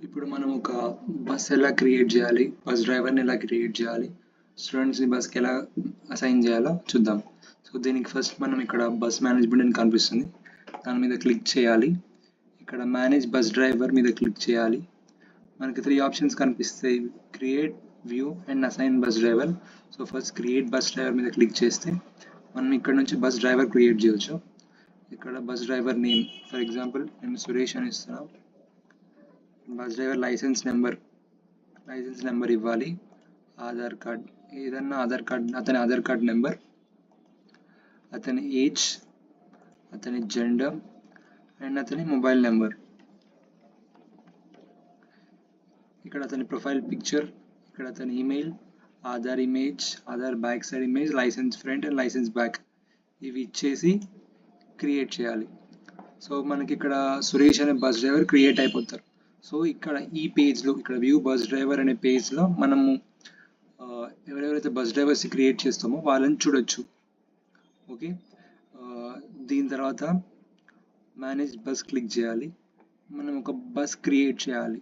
ఇప్పుడు మనం ఒక బస్ ఎలా క్రియేట్ చేయాలి, బస్ డ్రైవర్ని ఎలా క్రియేట్ చేయాలి, స్టూడెంట్స్ని బస్కి ఎలా అసైన్ చేయాలో చూద్దాం. దీనికి ఫస్ట్ మనం ఇక్కడ బస్ మేనేజ్మెంట్ అని కనిపిస్తుంది, దాని మీద క్లిక్ చేయాలి. ఇక్కడ మేనేజ్ బస్ డ్రైవర్ మీద క్లిక్ చేయాలి. మనకి 3 ఆప్షన్స్ కనిపిస్తాయి: create, view and assign bus driver. First create bus driver మీద క్లిక్ చేస్తే మనం ఇక్కడ నుంచి బస్ డ్రైవర్ క్రియేట్ చేయొచ్చు. ఇక్కడ bus driver name, for example నేను సురేష్ అని ఇస్తున్నాం. బస్ డ్రైవర్ లైసెన్స్ నెంబర్ ఇవ్వాలి. ఆధార్ కార్డ్, ఏదన్నా ఆధార్ కార్డ్, అతని ఆధార్ కార్డ్ నెంబర్, అతని ఏజ్, అతని జెండర్ అండ్ అతని మొబైల్ నెంబర్. ఇక్కడ అతని ప్రొఫైల్ పిక్చర్, ఇక్కడ అతని email, Aadhaar image, Aadhaar back side image, license front and license back, ఇవి ఇచ్చేసి క్రియేట్ చేయాలి. మనకి ఇక్కడ సురేష్ అనే బస్ డ్రైవర్ క్రియేట్ అయిపోతారు. ఇక్కడ ఈ పేజ్లో, ఇక్కడ వ్యూ బస్ డ్రైవర్ అనే పేజ్లో మనము ఎవరెవరైతే బస్ డ్రైవర్స్ క్రియేట్ చేస్తామో వాళ్ళని చూడొచ్చు. ఓకే, దీని తర్వాత మేనేజ్ బస్ క్లిక్ చేయాలి. మనం ఒక బస్ క్రియేట్ చేయాలి.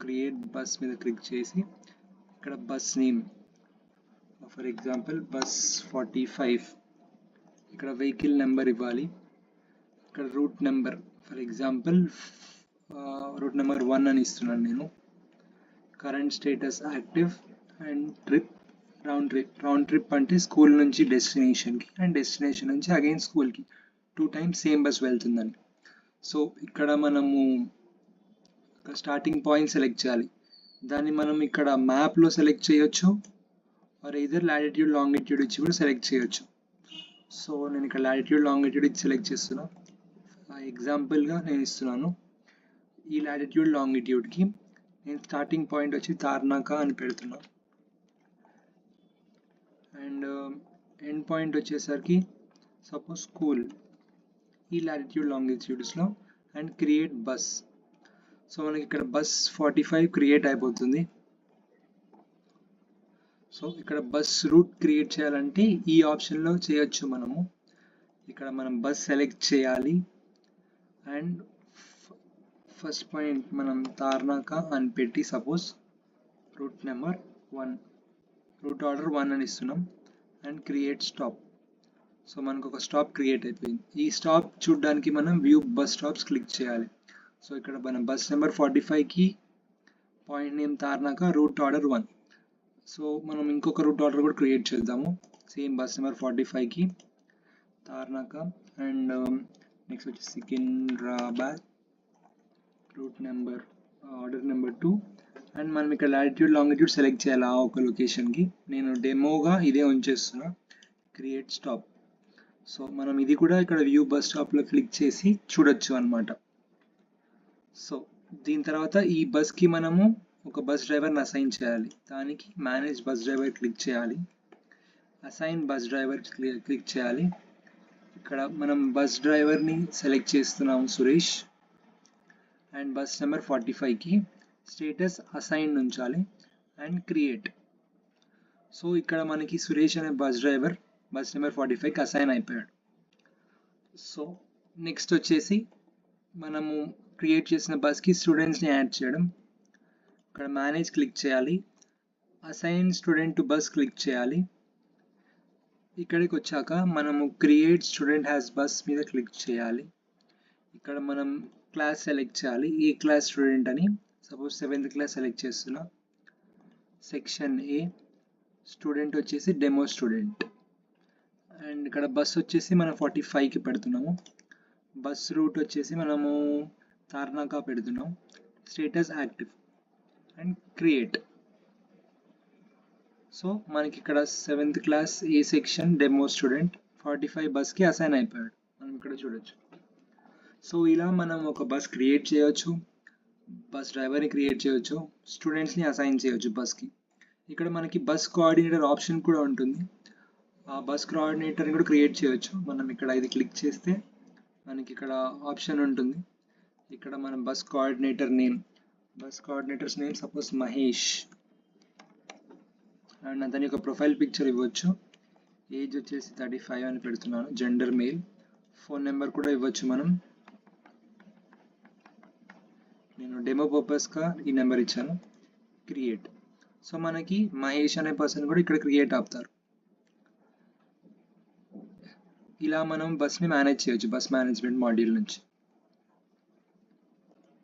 క్రియేట్ బస్ మీద క్లిక్ చేసి ఇక్కడ bus name, for example bus 45, ఇక్కడ వెహికల్ నెంబర్ ఇవ్వాలి. ఇక్కడ route number, for example route number 1 అని ఇస్తున్నాను నేను. Current status active and trip round trip అంటే స్కూల్ నుంచి డెస్టినేషన్కి అండ్ డెస్టినేషన్ నుంచి అగైన్ స్కూల్కి 2 times సేమ్ బస్ వెళ్తుందని. ఇక్కడ మనము స్టార్టింగ్ పాయింట్ సెలెక్ట్ చేయాలి. దాన్ని మనం ఇక్కడ మ్యాప్లో సెలెక్ట్ చేయొచ్చు, ఆర్ ఇదర్ లాటిట్యూడ్ లాంగిట్యూడ్ ఇచ్చి కూడా సెలెక్ట్ చేయొచ్చు. నేను ఇక్కడ లాటిట్యూడ్ లాంగిట్యూడ్ ఇచ్చి సెలెక్ట్ చేస్తున్నా. ఎగ్జాంపుల్గా నేను ఇస్తున్నాను. ఈ లాటిట్యూడ్ లాంగిట్యూడ్కి నేను స్టార్టింగ్ పాయింట్ వచ్చి తార్నాక అని పెడుతున్నా అండ్ ఎండ్ పాయింట్ వచ్చేసరికి సపోజ్ స్కూల్, ఈ లాటిట్యూడ్ లాంగిట్యూడ్స్లో, అండ్ క్రియేట్ బస్. మనకి ఇక్కడ బస్ 45 క్రియేట్ అయిపోతుంది. ఇక్కడ బస్ రూట్ క్రియేట్ చేయాలంటే ఈ ఆప్షన్లో చేయొచ్చు మనము. ఇక్కడ మనం బస్ సెలెక్ట్ చేయాలి అండ్ ఫస్ట్ పాయింట్ మనం తార్నాక అని పెట్టి suppose route number 1, route order 1 అని ఇస్తున్నాం అండ్ క్రియేట్ స్టాప్. మనకు ఒక స్టాప్ క్రియేట్ అయిపోయింది. ఈ స్టాప్ చూడడానికి మనం వ్యూ బస్ స్టాప్స్ క్లిక్ చేయాలి. ఇక్కడ మనం బస్ నెంబర్ 45కి point name Tarnaka route order 1. మనం ఇంకొక రూట్ ఆర్డర్ కూడా క్రియేట్ చేద్దాము. సేమ్ బస్ నెంబర్ 45కి తార్నాక అండ్ నెక్స్ట్ వచ్చి Secunderabad, route number order number 2 and మనం ఇక్కడ లాటిట్యూడ్ లాంగిట్యూడ్ సెలెక్ట్ చేయాలి ఆ ఒక లొకేషన్కి. నేను డెమోగా ఇదే ఉంచేస్తున్నా, క్రియేట్ స్టాప్. మనం ఇది కూడా ఇక్కడ వ్యూ బస్ స్టాప్లో క్లిక్ చేసి చూడొచ్చు అనమాట. దీని తర్వాత ఈ బస్కి మనము ఒక బస్ డ్రైవర్ని అసైన్ చేయాలి. దానికి మేనేజ్ బస్ డ్రైవర్ క్లిక్ చేయాలి, అసైన్ బస్ డ్రైవర్ క్లిక్ చేయాలి. ఇక్కడ మనం బస్ డ్రైవర్ని సెలెక్ట్ చేస్తున్నాము సురేష్ అండ్ బస్ నెంబర్ 45కి స్టేటస్ అసైన్ ఉంచాలి అండ్ క్రియేట్. ఇక్కడ మనకి సురేష్ అనే బస్ డ్రైవర్ బస్ నెంబర్ 45కి అసైన్ అయిపోయాడు. నెక్స్ట్ వచ్చేసి మనము క్రియేట్ చేసిన బస్కి స్టూడెంట్స్ని యాడ్ చేయడం. ఇక్కడ మేనేజ్ క్లిక్ చేయాలి, assign student to bus click చేయాలి. ఇక్కడికి వచ్చాక మనము క్రియేట్ స్టూడెంట్ హ్యాస్ బస్ మీద క్లిక్ చేయాలి. ఇక్కడ మనం క్లాస్ సెలెక్ట్ చేయాలి, ఏ క్లాస్ స్టూడెంట్ అని. సపోజ్ 7th క్లాస్ సెలెక్ట్ చేస్తున్నా. సెక్షన్ ఏ, స్టూడెంట్ వచ్చేసి డెమో స్టూడెంట్ అండ్ ఇక్కడ బస్ వచ్చేసి మనం 45కి పెడుతున్నాము. బస్ రూట్ వచ్చేసి మనము తార్నాక పెడుతున్నాం. Status active and create. మనకి ఇక్కడ 7th క్లాస్ ఏ సెక్షన్ డెమో స్టూడెంట్ 45 బస్కి అసైన్ అయిపోయాడు, మనం ఇక్కడ చూడొచ్చు. ఇలా మనం ఒక బస్ క్రియేట్ చేయొచ్చు, బస్ డ్రైవర్ని క్రియేట్ చేయొచ్చు, స్టూడెంట్స్ని అసైన్ చేయొచ్చు బస్కి. ఇక్కడ మనకి బస్ కోఆర్డినేటర్ ఆప్షన్ కూడా ఉంటుంది. ఆ బస్ కోఆర్డినేటర్ని కూడా క్రియేట్ చేయొచ్చు. మనం ఇక్కడ ఇది క్లిక్ చేస్తే మనకి ఇక్కడ ఆప్షన్ ఉంటుంది. ఇక్కడ మనం bus coordinator name, bus coordinators name suppose Mahesh and అతని యొక్క ప్రొఫైల్ పిక్చర్ ఇవ్వచ్చు. ఏజ్ వచ్చేసి 35 అని పెడుతున్నాను, జెండర్ మేల్. ఫోన్ నెంబర్ కూడా ఇవ్వచ్చు మనం. నేను డెమో పర్పస్గా ఈ నెంబర్ ఇచ్చాను, క్రియేట్. సో మనకి మహేష్ అనే పర్సన్ కూడా ఇక్కడ క్రియేట్ అవుతారు. ఇలా మనం బస్ని మేనేజ్ చేయొచ్చు బస్ మేనేజ్మెంట్ మాడ్యూల్ నుంచి.